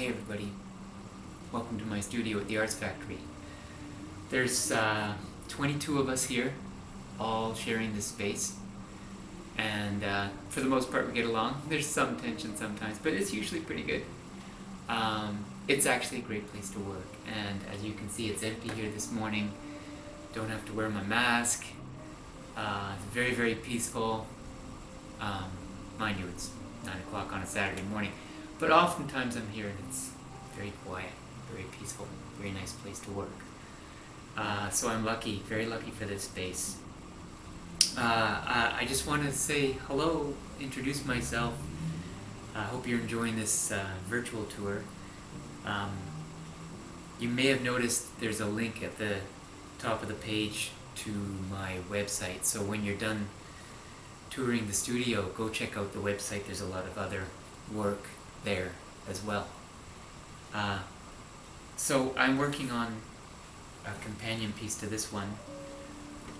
Hey everybody, welcome to my studio at the Arts Factory. There's 22 of us here, all sharing this space, and for the most part we get along. There's some tension sometimes, but it's usually pretty good. It's actually a great place to work, and as you can see, it's empty here this morning. Don't have to wear my mask. It's very, very peaceful. Mind you, it's 9 o'clock on a Saturday morning, but oftentimes I'm here and it's very quiet, very peaceful, very nice place to work. So I'm lucky, very lucky for this space. I just want to say hello, introduce myself. I hope you're enjoying this virtual tour. You may have noticed there's a link at the top of the page to my website, so when you're done touring the studio, go check out the website. There's a lot of other work there as well. So I'm working on a companion piece to this one,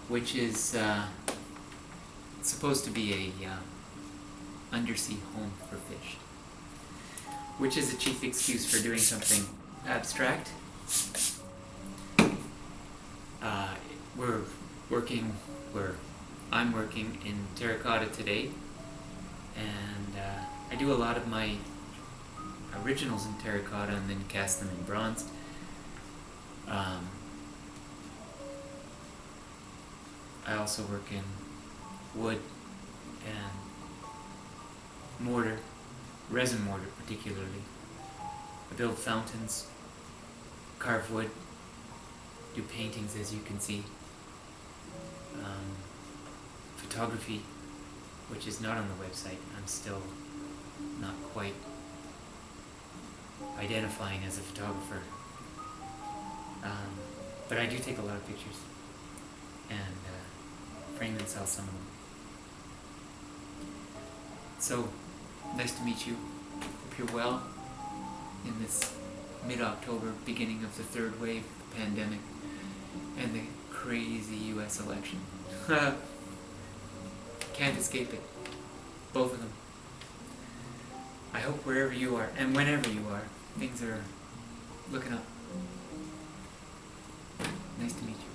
which is supposed to be a undersea home for fish, which is a chief excuse for doing something abstract. I'm working in terracotta today, and I do a lot of my originals in terracotta and then cast them in bronze. I also work in wood and mortar, resin mortar particularly. I build fountains, carve wood, do paintings, as you can see. Photography, which is not on the website. I'm still not quite identifying as a photographer. But I do take a lot of pictures and frame and sell some of them. So, nice to meet you. Hope you're well in this mid-October, beginning of the third wave of the pandemic and the crazy US election. Can't escape it. Both of them. I hope wherever you are, and whenever you are, things are looking up. Nice to meet you.